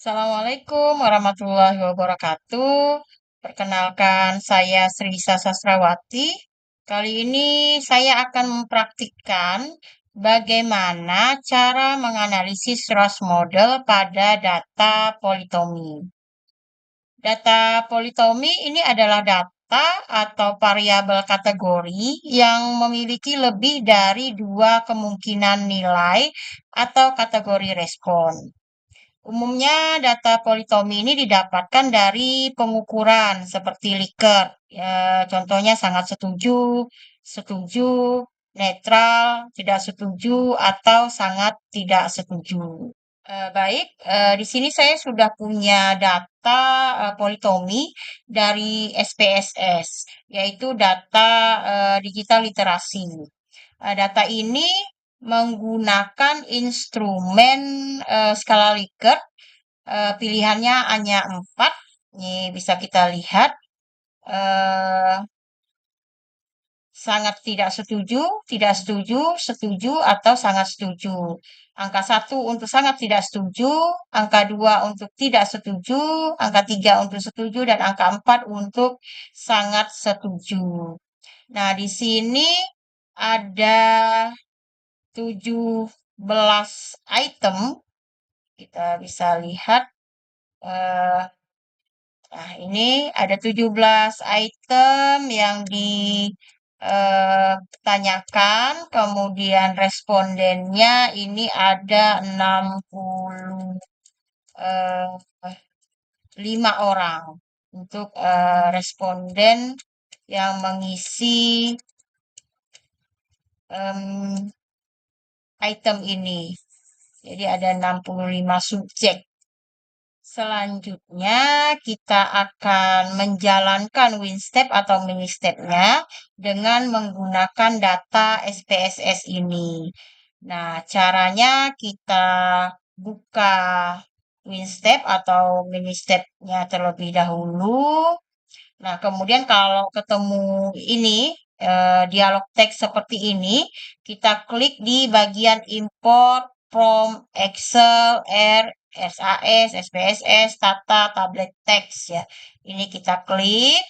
Assalamualaikum warahmatullahi wabarakatuh. Perkenalkan, saya Sri Sastrawati. Kali ini saya akan mempraktikkan bagaimana cara menganalisis Ross model pada data politomi. Data politomi ini adalah data atau variabel kategori yang memiliki lebih dari dua kemungkinan nilai atau kategori respon. Umumnya data politomi ini didapatkan dari pengukuran seperti Likert. Ya, contohnya sangat setuju, setuju, netral, tidak setuju, atau sangat tidak setuju. Baik, di sini saya sudah punya data politomi dari SPSS, yaitu data digital literasi. Data ini menggunakan instrumen skala Likert. Pilihannya hanya 4. Ini bisa kita lihat. eh, Sangat tidak setuju, setuju, atau sangat setuju. Angka 1 untuk sangat tidak setuju, angka 2 untuk tidak setuju, angka 3 untuk setuju, dan angka 4 untuk sangat setuju. Nah, di sini ada 17 item. Kita bisa lihat. eh, Nah, ini ada 17 item yang ditanyakan, kemudian respondennya ini ada 65 orang untuk responden yang mengisi em, item ini. Jadi ada 65 subjek. Selanjutnya, kita akan menjalankan WinStep atau mini-step-nya dengan menggunakan data SPSS ini. Nah, caranya kita buka WinStep atau mini-step-nya terlebih dahulu. Nah, kemudian kalau ketemu ini, dialog teks seperti ini, kita klik di bagian import from Excel, R, SAS, SPSS, Tata, Tablet Text ya. Ini kita klik.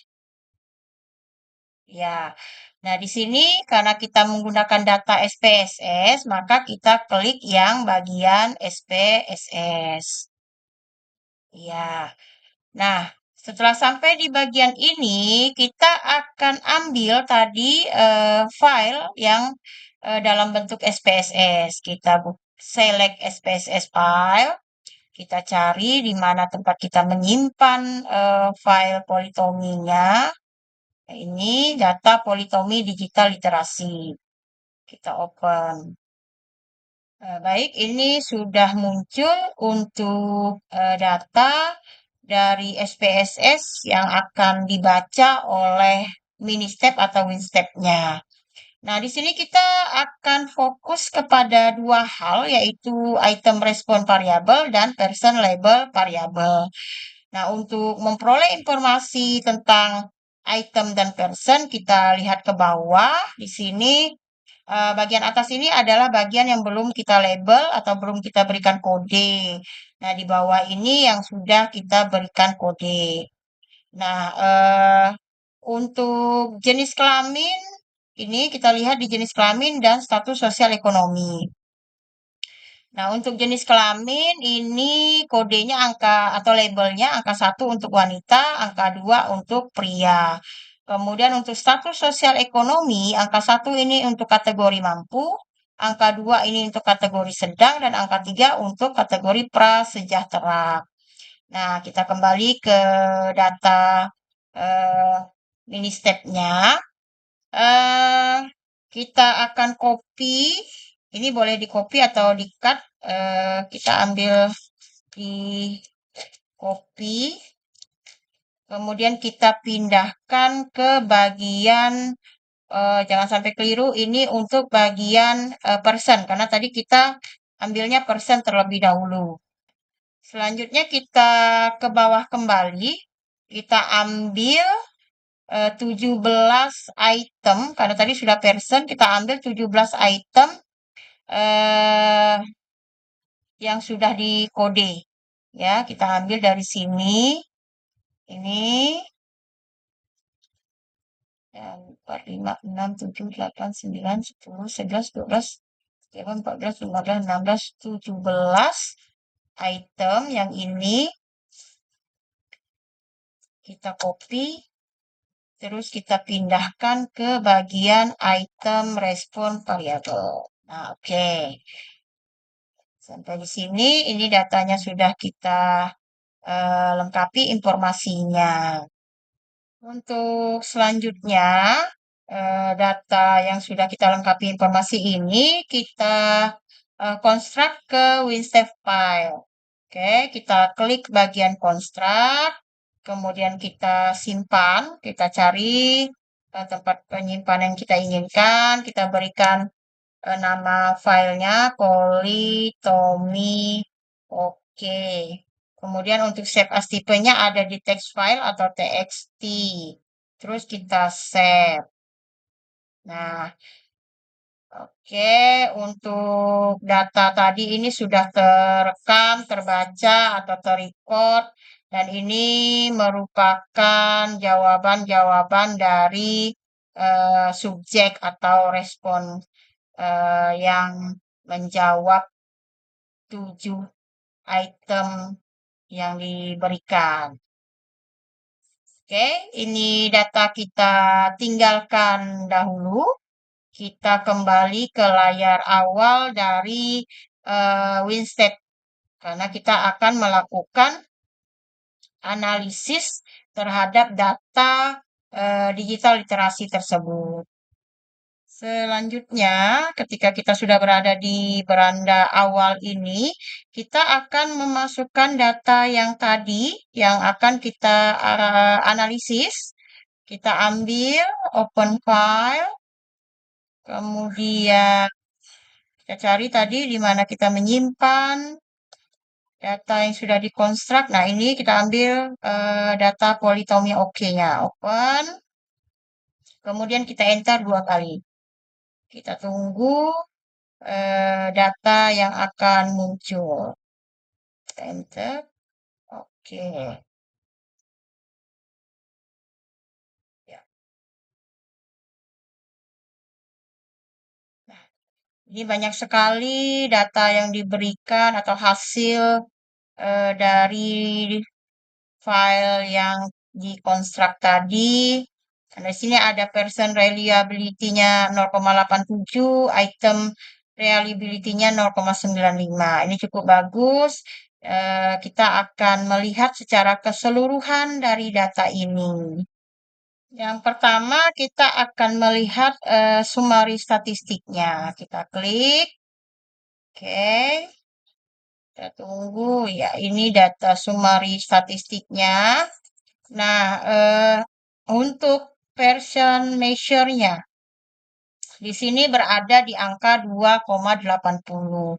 Ya. Nah, di sini karena kita menggunakan data SPSS, maka kita klik yang bagian SPSS. Ya. Nah, setelah sampai di bagian ini, kita akan ambil tadi file yang dalam bentuk SPSS. Kita select SPSS file, kita cari di mana tempat kita menyimpan file politominya. Nah, ini data politomi digital literasi. Kita open. Baik, ini sudah muncul untuk data dari SPSS yang akan dibaca oleh mini-step atau win-step-nya. Nah, di sini kita akan fokus kepada dua hal, yaitu item respon variabel dan person label variabel. Nah, untuk memperoleh informasi tentang item dan person, kita lihat ke bawah. Di sini bagian atas ini adalah bagian yang belum kita label atau belum kita berikan kode. Nah, di bawah ini yang sudah kita berikan kode. Nah, untuk jenis kelamin, ini kita lihat di jenis kelamin dan status sosial ekonomi. Nah, untuk jenis kelamin ini kodenya angka atau labelnya angka 1 untuk wanita, angka 2 untuk pria. Kemudian untuk status sosial ekonomi, angka 1 ini untuk kategori mampu, angka 2 ini untuk kategori sedang, dan angka 3 untuk kategori prasejahtera. Nah, kita kembali ke data eh, mini step-nya. eh Kita akan copy. Ini boleh di copy atau di cut. Kita ambil di copy. Kemudian kita pindahkan ke bagian, jangan sampai keliru, ini untuk bagian persen. Karena tadi kita ambilnya persen terlebih dahulu. Selanjutnya kita ke bawah kembali. Kita ambil 17 item, karena tadi sudah person, kita ambil 17 item yang sudah dikode. Ya, kita ambil dari sini. Ini ya, 4, 5, 6, 7, 8, 9, 10, 11, 12, 13, 14, 15, 16, 17 item yang ini kita copy, terus kita pindahkan ke bagian item respon variable. Nah, oke. Sampai di sini, ini datanya sudah kita lengkapi informasinya. Untuk selanjutnya, data yang sudah kita lengkapi informasi ini, kita konstruk ke WinStep file. Oke, kita klik bagian konstruk, kemudian kita simpan, kita cari tempat penyimpanan yang kita inginkan, kita berikan nama filenya Tommy. Oke. Kemudian untuk save as tipenya ada di text file atau txt. Terus kita save. Nah, oke, untuk data tadi ini sudah terekam, terbaca, atau terrecord, dan ini merupakan jawaban-jawaban dari subjek atau respon yang menjawab 7 item yang diberikan. Oke, ini data kita tinggalkan dahulu. Kita kembali ke layar awal dari Winstead karena kita akan melakukan analisis terhadap data digital literasi tersebut. Selanjutnya, ketika kita sudah berada di beranda awal ini, kita akan memasukkan data yang tadi yang akan kita analisis. Kita ambil open file, kemudian kita cari tadi di mana kita menyimpan data yang sudah dikonstruk. Nah, ini kita ambil data politomi oke-nya. Open, kemudian kita enter 2 kali. Kita tunggu data yang akan muncul. Enter. Oke. Ya. Nah, ini banyak sekali data yang diberikan atau hasil dari file yang dikonstruk tadi. Nah, di sini ada person reliability-nya 0,87, item reliability-nya 0,95. Ini cukup bagus. Kita akan melihat secara keseluruhan dari data ini. Yang pertama, kita akan melihat summary statistiknya. Kita klik. Oke. Kita tunggu. Ya, ini data summary statistiknya. Nah, untuk version measure-nya, di sini berada di angka 2,80.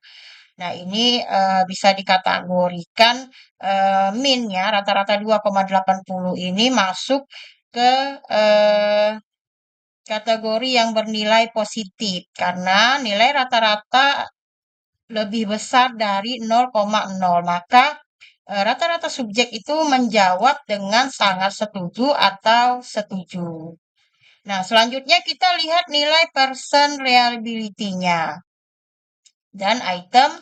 Nah, ini bisa dikategorikan min-nya rata-rata 2,80 ini masuk ke kategori yang bernilai positif karena nilai rata-rata lebih besar dari 0,0. Maka rata-rata subjek itu menjawab dengan sangat setuju atau setuju. Nah, selanjutnya kita lihat nilai person reliability-nya dan item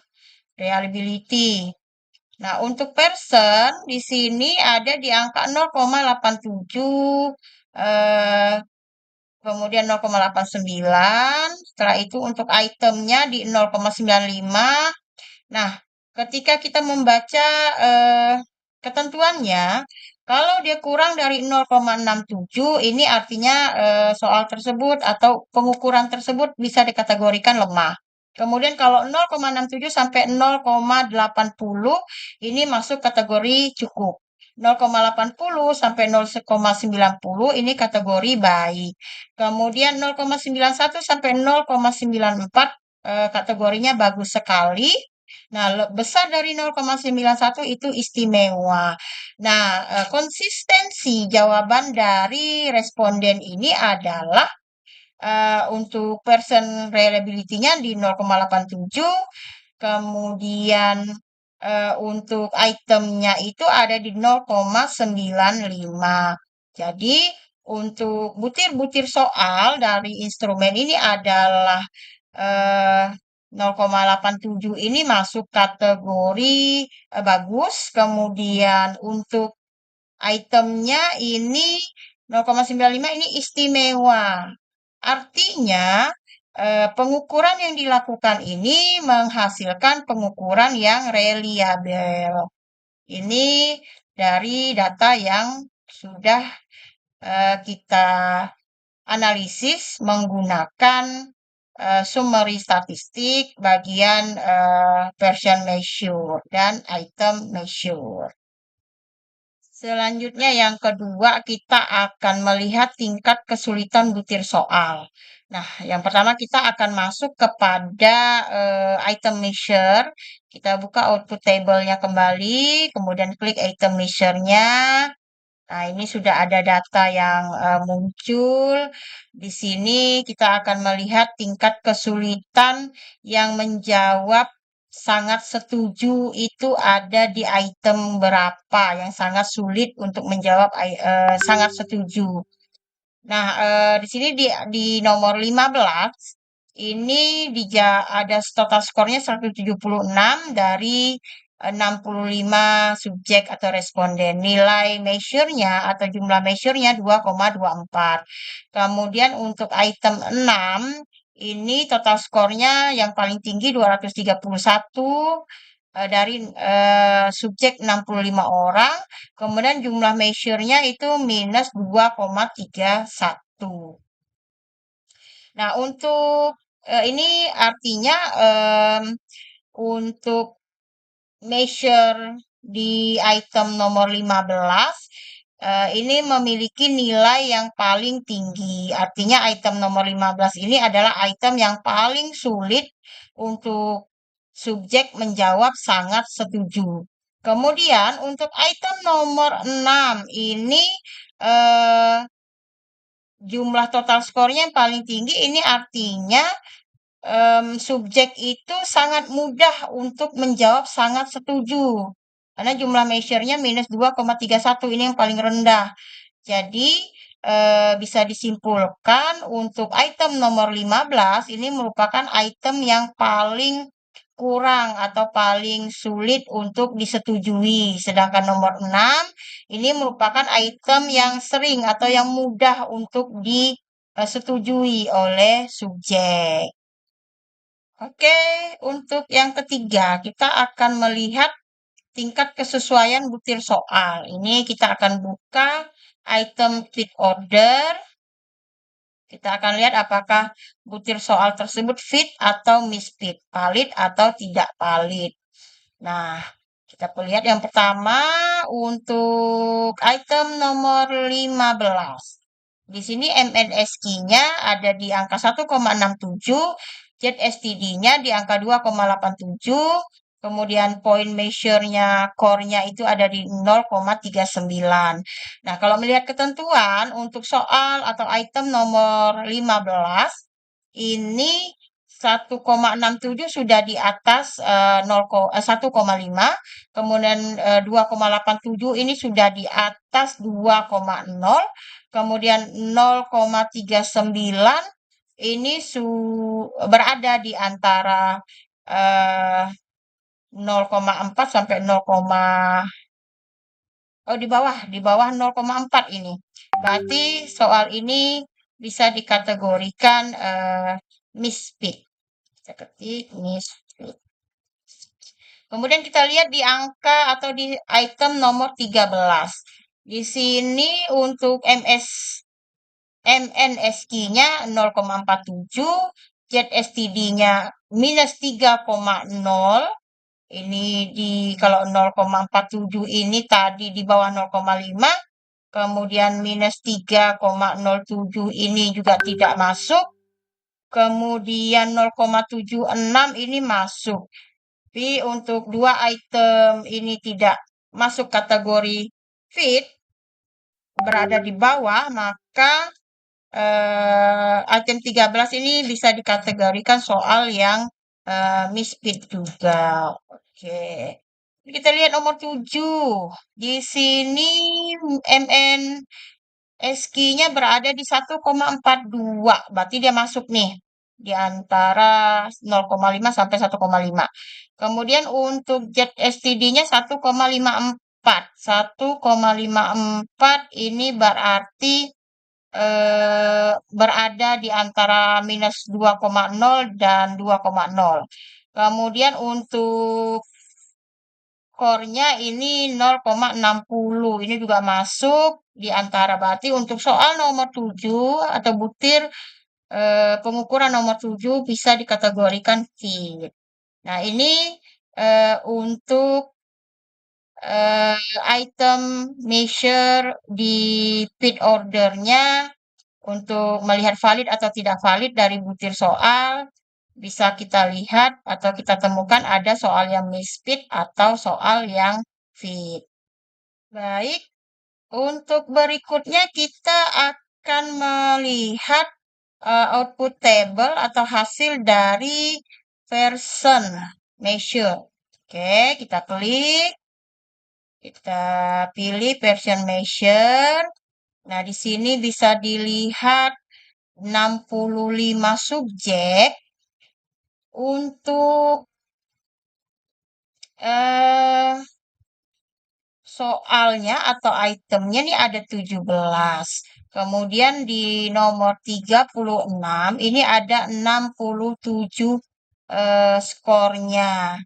reliability. Nah, untuk person di sini ada di angka 0,87, kemudian 0,89. Setelah itu untuk itemnya di 0,95. Nah, ketika kita membaca ketentuannya, kalau dia kurang dari 0,67, ini artinya soal tersebut atau pengukuran tersebut bisa dikategorikan lemah. Kemudian kalau 0,67 sampai 0,80 ini masuk kategori cukup. 0,80 sampai 0,90 ini kategori baik. Kemudian 0,91 sampai 0,94 kategorinya bagus sekali. Nah, besar dari 0,91 itu istimewa. Nah, konsistensi jawaban dari responden ini adalah untuk person reliability-nya di 0,87, kemudian untuk itemnya itu ada di 0,95. Jadi untuk butir-butir soal dari instrumen ini adalah eh, 0,87 ini masuk kategori bagus. Kemudian untuk itemnya ini 0,95 ini istimewa. Artinya, pengukuran yang dilakukan ini menghasilkan pengukuran yang reliabel. Ini dari data yang sudah kita analisis menggunakan summary statistik bagian version measure dan item measure. Selanjutnya yang kedua kita akan melihat tingkat kesulitan butir soal. Nah, yang pertama kita akan masuk kepada item measure. Kita buka output table-nya kembali, kemudian klik item measure-nya. Nah, ini sudah ada data yang muncul. Di sini kita akan melihat tingkat kesulitan yang menjawab sangat setuju itu ada di item berapa, yang sangat sulit untuk menjawab sangat setuju. Nah, di sini di nomor 15 ini ada total skornya 176 dari 65 subjek atau responden. Nilai measure-nya atau jumlah measure-nya 2,24. Kemudian untuk item 6 ini total skornya yang paling tinggi 231 dari subjek 65 orang. Kemudian jumlah measure-nya itu minus 2,31. Nah, untuk ini artinya untuk measure di item nomor 15 ini memiliki nilai yang paling tinggi. Artinya item nomor 15 ini adalah item yang paling sulit untuk subjek menjawab sangat setuju. Kemudian untuk item nomor 6 ini eh, jumlah total skornya yang paling tinggi. Ini artinya subjek itu sangat mudah untuk menjawab sangat setuju. Karena jumlah measure-nya minus 2,31 ini yang paling rendah. Jadi bisa disimpulkan untuk item nomor 15 ini merupakan item yang paling kurang atau paling sulit untuk disetujui. Sedangkan nomor 6 ini merupakan item yang sering atau yang mudah untuk disetujui oleh subjek. Oke, untuk yang ketiga, kita akan melihat tingkat kesesuaian butir soal. Ini kita akan buka item fit order. Kita akan lihat apakah butir soal tersebut fit atau misfit, valid atau tidak valid. Nah, kita lihat yang pertama untuk item nomor 15. Di sini MNSQ-nya ada di angka 1,67, ZSTD-nya di angka 2,87, kemudian point measure-nya, core-nya itu ada di 0,39. Nah, kalau melihat ketentuan untuk soal atau item nomor 15, ini 1,67 sudah di atas 1,5, kemudian 2,87 ini sudah di atas 2,0, kemudian 0,39 ini berada di antara 0,4 sampai 0, oh di bawah 0,4 ini. Berarti soal ini bisa dikategorikan misfit. Kita ketik misfit. Kemudian kita lihat di angka atau di item nomor 13. Di sini untuk MNSQ-nya 0,47, ZSTD-nya minus 3,0. Ini kalau 0,47 ini tadi di bawah 0,5, kemudian minus 3,07 ini juga tidak masuk, kemudian 0,76 ini masuk. Tapi untuk dua item ini tidak masuk kategori fit, berada di bawah, maka item 13 ini bisa dikategorikan soal yang misfit juga. Oke. Kita lihat nomor 7. Di sini MNSQ-nya berada di 1,42. Berarti dia masuk nih di antara 0,5 sampai 1,5. Kemudian untuk ZSTD-nya 1,54. 1,54 ini berarti berada di antara minus 2,0 dan 2,0. Kemudian untuk skornya ini 0,60. Ini juga masuk di antara. Berarti untuk soal nomor 7 atau butir pengukuran nomor 7 bisa dikategorikan fit. Nah, ini untuk eh, item measure di fit ordernya untuk melihat valid atau tidak valid dari butir soal, bisa kita lihat atau kita temukan ada soal yang misfit atau soal yang fit. Baik, untuk berikutnya kita akan melihat output table atau hasil dari person measure. Oke, kita klik, kita pilih person measure. Nah, di sini bisa dilihat 65 subjek untuk eh, soalnya atau itemnya nih ada 17. Kemudian di nomor 36 ini ada 67 skornya.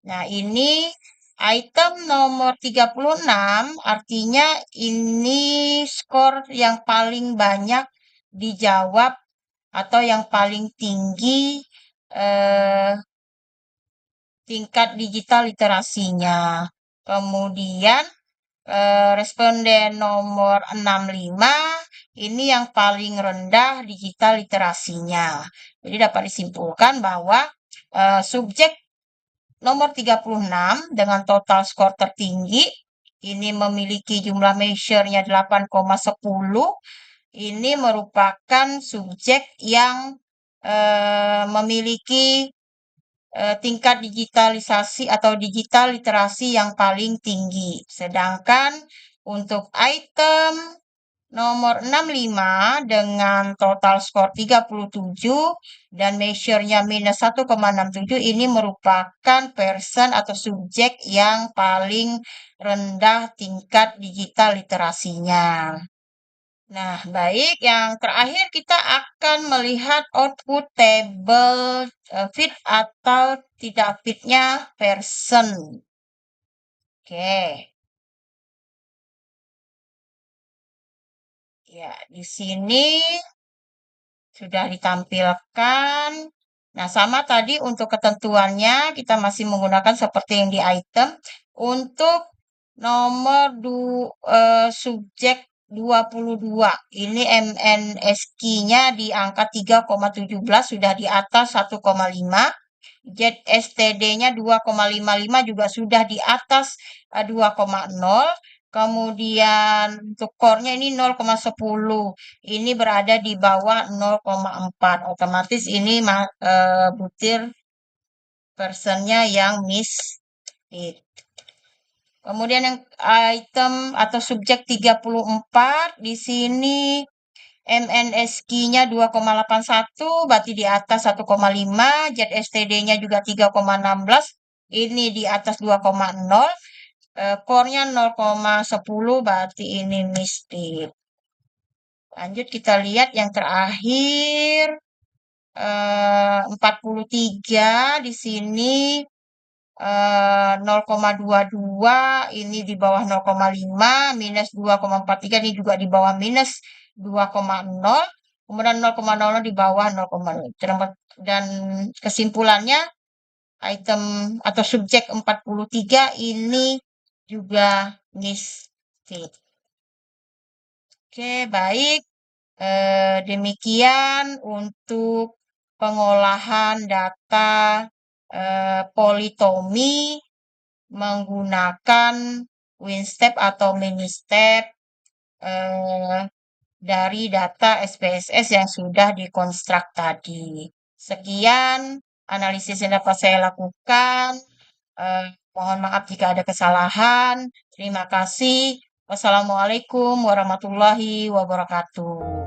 Nah, ini item nomor 36 artinya ini skor yang paling banyak dijawab atau yang paling tinggi eh, tingkat digital literasinya. Kemudian responden nomor 65 ini yang paling rendah digital literasinya. Jadi dapat disimpulkan bahwa subjek nomor 36 dengan total skor tertinggi ini memiliki jumlah measure-nya 8,10. Ini merupakan subjek yang memiliki tingkat digitalisasi atau digital literasi yang paling tinggi. Sedangkan untuk item nomor 65 dengan total skor 37 dan measure-nya minus 1,67 ini merupakan person atau subjek yang paling rendah tingkat digital literasinya. Nah, baik. Yang terakhir kita akan melihat output table fit atau tidak fitnya person. Oke. Ya, di sini sudah ditampilkan. Nah, sama tadi untuk ketentuannya kita masih menggunakan seperti yang di item. Untuk nomor subjek 22, ini MNSQ-nya di angka 3,17 sudah di atas 1,5. ZSTD-nya 2,55 juga sudah di atas 2,0. Kemudian untuk core-nya ini 0,10. Ini berada di bawah 0,4. Otomatis ini butir personnya yang miss. Kemudian yang item atau subjek 34 di sini MNSQ-nya 2,81 berarti di atas 1,5, ZSTD-nya juga 3,16, ini di atas 2,0, core-nya 0,10 berarti ini misfit. Lanjut kita lihat yang terakhir 43 di sini 0,22 ini di bawah 0,5 minus 2,43 ini juga di bawah minus 2,0 kemudian 0,00 di bawah 0,0 dan kesimpulannya item atau subjek 43 ini juga misfit. Oke, baik. Demikian untuk pengolahan data politomi menggunakan WinStep atau MiniStep eh, dari data SPSS yang sudah dikonstruk tadi. Sekian analisis yang dapat saya lakukan. Eh, Mohon maaf jika ada kesalahan. Terima kasih. Wassalamualaikum warahmatullahi wabarakatuh.